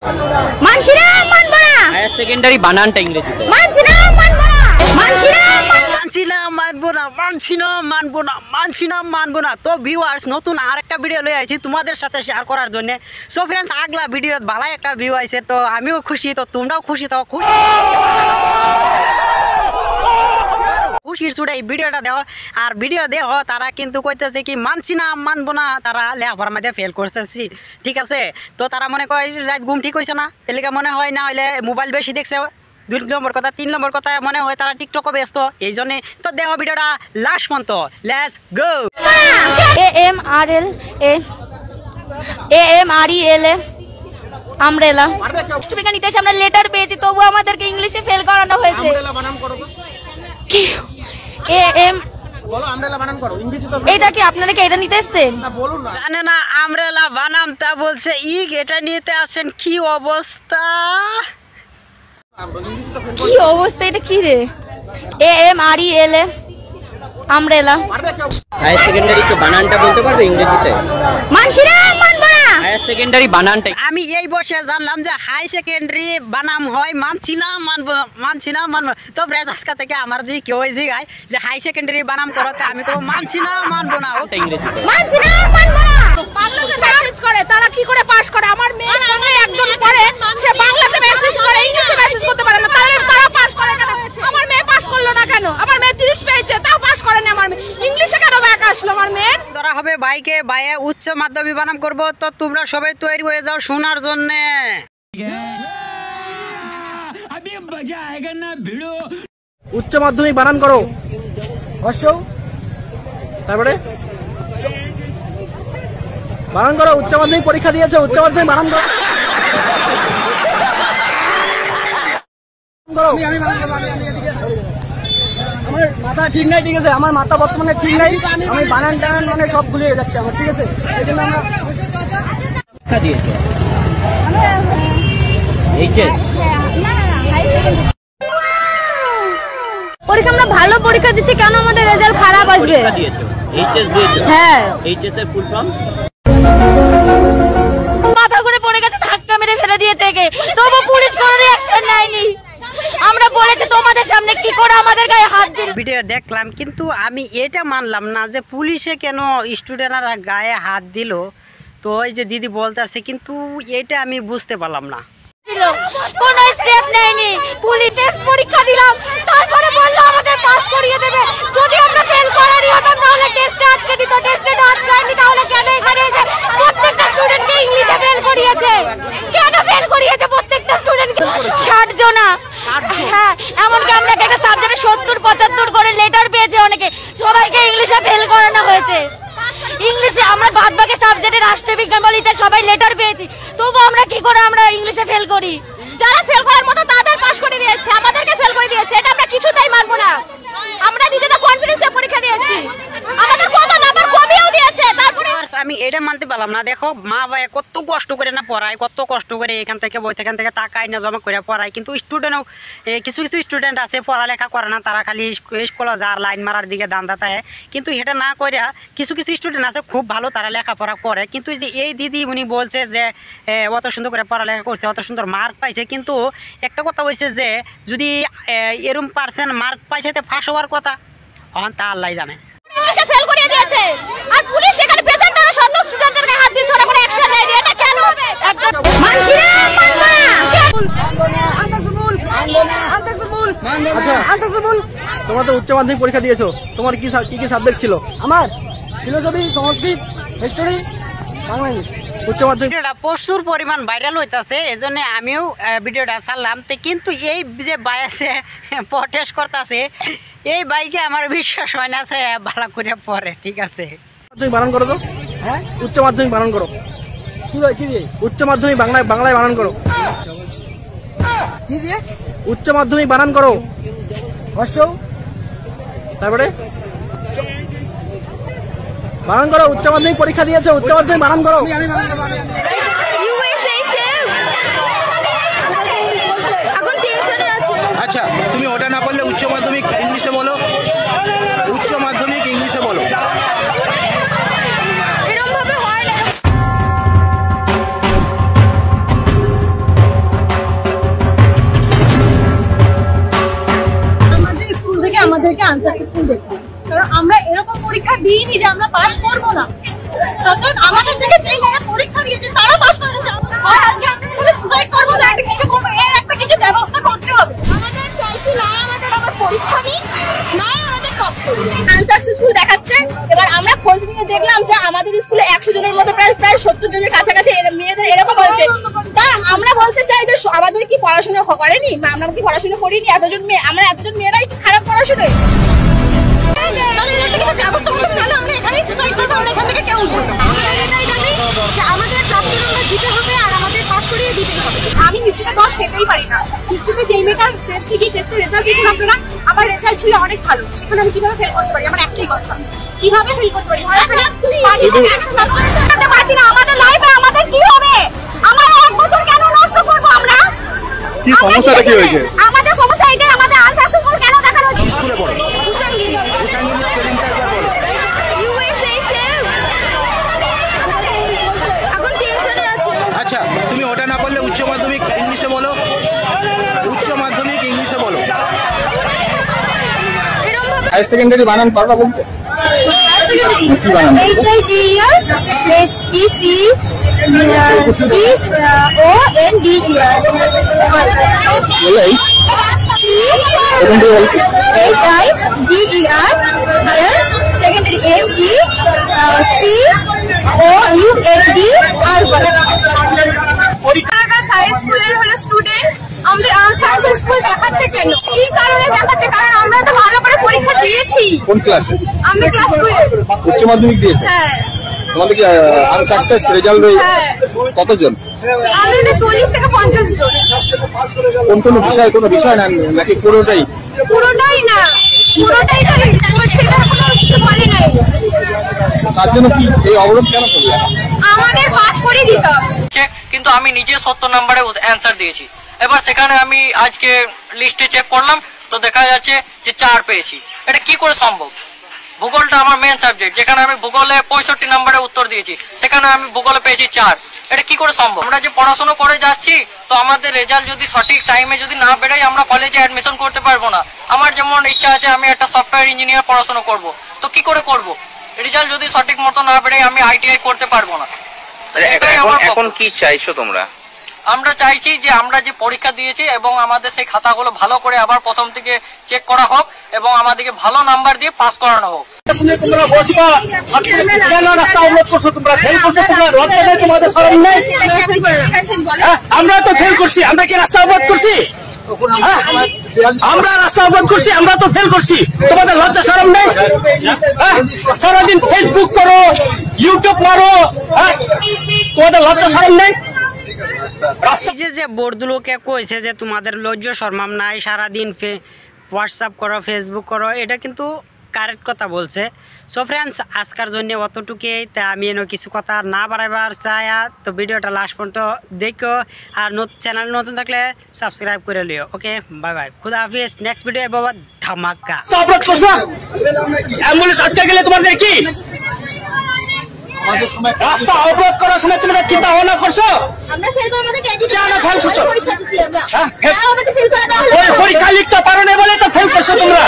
মানছি না, মানব না। হায়ার সেকেন্ডারি বানানটা ইংরেজিতে। মানছি না, মানব না। মানছি না, মানছি না, মানবো না, মানছি না, মানবো না, মানছি না, মানবো না। তো ভিউয়ার্স, নতুন আরেকটা ভিডিও লয়ে আইছি তোমাদের সাথে শেয়ার করার জন্য। সো ফ্রেন্ডস, আগলা ভিডিও ভালো একটা ভিউ আইছে, তো আমিও খুশি, তো তোমরাও খুশি। তো খুশির চুড়ে এই ভিডিওটা দেওয়া আর ভিডিও দেওয়া তারা কিন্তু কইতেছে কি মানছি না, মানবো না। তারা লেখাপড়ার মধ্যে ফেল করতেছি, ঠিক আছে। তো তারা মনে কয় রাত ঘুম ঠিক হয়েছে না, এলাকা মনে হয় না হলে মোবাইল বেশি দেখছে। 2 নম্বর কথা, 3 নম্বর কথা মনে হয় তারা টিকটকে ব্যস্ত, এই জন্যে। তো দেখো ভিডিওটা লাস্ট পর্যন্ত, let's go. AMRELA umbrella student নিতে আমরা লেটার পেয়েছি, তবু আমাদেরকে ইংলিশে ফেল করানো হয়েছে। আমব্রেলা বানান করো তো। কি বলো, আমব্রেলা বানান করো ইংরেজি তো। এটা কি আপনারা কি এটা নিতে এসেছেন? না বলুন না। জানে না আমব্রেলা বানামটা বলছে এটা নিতে আসেন। কি অবস্থা, কি অবস্থা, এটা কি রে? AMRELA umbrella. হায়ার সেকেন্ডারি কে বানানটা বলতে পারবে ইংরেজিতে? মানছি না, মানব না। হায়ার সেকেন্ডারি বানানটা আমি এই বসে জানলাম যে হাই সেকেন্ডারি বানাম হয় মানছি না, মানবো না, মানছি না, মানবো না। তো ব্রেজ আজকে থেকে আমার যে কেউ জিগায় যে হাই সেকেন্ডারি বানাম করতে, আমি তো মানছি না, মানবো না, ইংরেজিতে। মানছি না, মানবো না। বাংলাতে মেসেজ করে, তারা কি করে পাস করে? আমার মেয়ে বাংলায় একদম পড়ে, সে বাংলাতে মেসেজ করে, ইংলিশে মেসেজ করতে পারে না, তাহলে তারা পাস করে কেন? আমার মেয়ে পাস করলো না কেন? আমার মেয়ে 30 পেয়েছে, তাও পাস করে না। আমার মেয়ে ইংলিশে কেন ব্যাক আসলো? আমার মেয়ে ধরা হবে বাইকে বাইয়ে উচ্চ মাধ্যমিক বানাম করবো। তো তোমরা সবাই তৈরি হয়ে যাও শোনার জন্য। উচ্চ মাধ্যমিক বানান করো। তারপরে বানান করো। উচ্চ মাধ্যমিক পরীক্ষা দিয়েছো, উচ্চ মাধ্যমিক বানান করো। আমার মাথা ঠিক নাই, ঠিক আছে, আমার মাথা বর্তমানে ঠিক নাই, আমি বানান টানান মানে সব ভুলে যাচ্ছে আমার, ঠিক আছে। এই জন্য আমরা পরীক্ষা দিয়েছো এইচএস? পরীক্ষা আমরা ভালো পরীক্ষা দিচ্ছি, কেন আমাদের রেজাল্ট খারাপ আসবে? পরীক্ষা দিয়েছো, এইচএস দিয়েছো? হ্যাঁ। এইচএস এর ফুল ফর্ম? মাথা ঘুরে পড়ে গেছে, ধাক্কা মেরে ফেলে দিয়েছে একে, তবু পুলিশ কোনো রিঅ্যাকশন নেয়নি। আমরা বলেছি তোমাদের সামনে, কি করে আমাদের গায়ে হাত দিল। ভিডিও দেখলাম, কিন্তু আমি এটা মানলাম না যে পুলিশে কেন স্টুডেন্টরা গায়ে হাত দিল। তো ওই যে দিদি বলতেছে, কিন্তু এটা আমি বুঝতে পারলাম না। কোনো স্টেপ নেয়নি, পুলিশ টেস্ট পরীক্ষা দিলাম, তারপরে বললো আমাদের পাস করিয়ে দেবে। যদি আমরা ফেল করারই হতাম তাহলে টেস্টে আটকে দিত, টেস্টে আটকায়নি, তাহলে কেন এখানে এসে প্রত্যেকটা স্টুডেন্টকে ইংলিশে ফেল করিয়েছে? কেন ফেল করিয়েছে প্রত্যেকটা স্টুডেন্টকে? 60 জন। হ্যাঁ, এমনকি আমরা একটা সাবজেক্টে 70-75 করে লেটার পেয়েছে অনেকে, সবাইকে ইংলিশে ফেল করানো হয়েছে। ইংলিশে আমরা বাদবাকি সাবজেক্টে রাষ্ট্রবিজ্ঞান বলি সবাই লেটার পেয়েছি, তবু আমরা কি করে আমরা ইংলিশে ফেল করি? যারা ফেল করার মতো তাদের পাস করে দিয়েছে, আমাদেরকে ফেল করে দিয়েছে, এটা আমরা কিছুতেই মানবো না। আমরা নিজেদের কনফিডেন্সে পরীক্ষা দিয়েছি, আমাদের কত নাম্বার কমিয়েও দিয়েছে। তারপরে আমি এটা মানতে পারলাম না। দেখো, মা ভাই কত কষ্ট করে না পড়ায়, কত কষ্ট করে এখান থেকে বই থেকে টাকা আইনা জমা করে পড়ায়, কিন্তু স্টুডেন্টও কিছু কিছু স্টুডেন্ট আছে পড়ালেখা করে না, তারা খালি স্কুলে যার লাইন মারার দিকে দান্দা থাকে। কিন্তু এটা না করে কিছু কিছু স্টুডেন্ট আছে খুব ভালো, তারা লেখাপড়া করে। কিন্তু যে এই দিদি উনি বলছে যে অত সুন্দর করে পড়ালেখা করছে, অত সুন্দর মার্ক পাইছে, কিন্তু একটা কথা হয়েছে যে যদি এরম পার্সেন্ট মার্ক পাইছে তো ফাঁস হওয়ার কথা, তা আল্লাহ জানে। ইংলিশে ফেল করিয়ে দিয়েছে, আর পুলিশ এখানে প্রেজেন্ট তারা 70 স্টুডেন্টের গায়ে হাত দিয়েছে, ওরা কোনো অ্যাকশন নেয়নি। এটা কেন হবে? মানছি না, মানবো না। তোমরা তো উচ্চ মাধ্যমিক পরীক্ষা দিয়েছো, তোমার কি কি সাবজেক্ট ছিল? আমার ফিলোসফি, সংস্কৃত, হিস্টোরি, বাংলা, ইংলিশ। উচ্চ মাধ্যমিক ভিডিওটা প্রচুর পরিমাণ ভাইরাল হইতেছে, এই জন্য আমিও ভিডিওটা ছাড়লাম। তো কিন্তু এই যে ভাই আছে প্রটেস্ট করতেছে, এই ভাইকে আমার বিশ্বাস হয় না সে ভালো করে পড়ে, ঠিক আছে। মাধ্যমিক বানান করো তো। হ্যাঁ, উচ্চ মাধ্যমিক বানান করো। কি দিয়ে? উচ্চ মাধ্যমিক বাংলায় বানান করো। কি দিয়ে? উচ্চ মাধ্যমিক বানান করো। তারপরে বানান করো। উচ্চ মাধ্যমিক পরীক্ষা দিয়েছো, উচ্চ মাধ্যমিক বানান করো। আচ্ছা, তুমি ওটা না পারলে উচ্চ মাধ্যমিক ইংলিশে বলো, উচ্চ মাধ্যমিক ইংলিশে বলো। আনসাকসেসফুল দেখবো, কারণ আমরা এরকম পরীক্ষা দিইনি যে আমরা পাস করবো না। অর্থাৎ আমাদের থেকে যে মেয়েরা পরীক্ষা দিয়েছে তারা পাস করেছে, আর আজকে আমরা বলে সুসাইড করবো না, একটা কিছু করবো, এর একটা কিছু ব্যবস্থা করতে হবে। আমাদের চাইছি না আমাদের আবার পরীক্ষা নিক, না আমাদের পাস করবে। আনসাকসেসফুল দেখাচ্ছে। এবার আমরা খোঁজ নিয়ে দেখলাম যে আমাদের স্কুলে 100 জনের মতো প্রায় 70 জনের কাছাকাছি মেয়েদের এরকম হয়েছে। তা আমরা বলতে চাই যে আমাদের কি পড়াশোনা করেনি, আমরা কি পড়াশোনা করিনি? এতজন মেয়ে, আমরা এতজন মেয়েরাই খারাপ পড়াশোনায়। আমি হিস্ট্রিতে 10 পেতেই পারি না। হিস্ট্রিতে যেই মেয়েটার টেস্টের রেজাল্ট দিয়েছিল আপনারা, আমার রেজাল্ট ছিল অনেক ভালো, সেখানে আমি কিভাবে ফেল করতে পারি? আমার একটাই কথা, কিভাবে ফেল করতে পারি? আমাদের লাইফে আমাদের কি হবে? আমার 1 বছর কেন নষ্ট করবো আমরা? কি সমস্যাটা কি হয়েছে? আমাদের সমস্যা এটাই, আমাদের আনসাকসেসফুল কেন দেখানো হচ্ছে? স্কুলে পড়ো কুশাঙ্গিনী স্পেলিংটা একবার বলো। এখন টিউশনে আছে। আচ্ছা, তুমি ওটা না বললে উচ্চ মাধ্যমিক ইংলিশে বলো, উচ্চ মাধ্যমিক ইংলিশে বলো। হায়ার সেকেন্ডারি বানান পারবা বলতে? কি বানান? কোন ক্লাসে? উচ্চ মাধ্যমিক দিয়েছে? তোমাদের কি আনসাকসেস রেজাল্ট কতজন? আমাদের 40 থেকে 50 জন। কোন কোন বিষয়, কোনো বিষয় না নাকি পুরোটাই? পুরোটাই না, পুরোটাই তো সেটা কোনো কিছু বলে নাই। তার জন্য কি এই অবরোধ কেন করলে? আমাদের পাস করে দিতে হবে। কিন্তু আমি নিজে 70 নম্বরে অ্যান্সার দিয়েছি। এবার সেখানে আমি আজকে লিস্টে চেক করলাম, তো দেখা যাচ্ছে যে 4 পেয়েছি। এটা কি করে সম্ভব? ভূগোলটা আমার মেন সাবজেক্ট, যেখানে আমি ভূগোলে 65 নম্বরে উত্তর দিয়েছি, সেখানে আমি ভূগোলে পেয়েছি 4। এটা কি করে সম্ভব? আমরা যে পড়াশোনা করে যাচ্ছি, তো আমাদের রেজাল্ট যদি সঠিক টাইমে যদি না বেরোয়, আমরা কলেজে অ্যাডমিশন করতে পারবো না। আমার যেমন ইচ্ছা আছে আমি একটা সফটওয়্যার ইঞ্জিনিয়ার পড়াশোনা করব, তো কি করে করব? রেজাল্ট যদি সঠিক মতো না বেরোয় আমি ITI করতে পারবো না। এখন কি চাইছো তোমরা? আমরা চাইছি যে আমরা যে পরীক্ষা দিয়েছি এবং আমাদের সেই খাতাগুলো ভালো করে আবার প্রথম থেকে চেক করা হোক এবং আমাদেরকে ভালো নাম্বার দিয়ে পাস করানো হোক। তোমরা বসবা, কেন রাস্তা অবরোধ করছো? তোমরা ফেল করছো, তোমরা লজ্জা নেই তোমাদের? শরম নেই? আমরা তো ফেল করছি, আমরা কি রাস্তা অবরোধ করছি? আমরা রাস্তা অবরোধ করছি, আমরা তো ফেল করছি, তোমাদের লজ্জা শরম নেই? সারাদিন ফেসবুক করো, ইউটিউব মারো, তোমাদের লজ্জা শরম নেই? যে বোর্ডগুলোকে কইছে যে তোমাদের লজ্জা শরম নাই, সারাদিন হোয়াটসঅ্যাপ করো, ফেসবুক করো, এটা কিন্তু কারেক্ট কথা বলছে। সো ফ্রেন্ডস, আজকের জন্য অতটুকুই। তা আমি এনে কিছু কথা না বাড়াইবার চাই, তো ভিডিওটা লাস্ট পর্যন্ত দেখো, আর চ্যানেল নতুন থাকলে সাবস্ক্রাইব করে লিও। ওকে, বাই বাই, খুদা হাফিজ। নেক্সট ভিডিও বাবা ধামাকা। অ্যাম্বুলেন্স আটকে গেলে তোমাদের কি রাস্তা অবরোধ করার সময় তোমরা চিন্তা ভাবনা করছো? পরীক্ষা লিখতে পারো না বলে তো ফেল করছো তোমরা।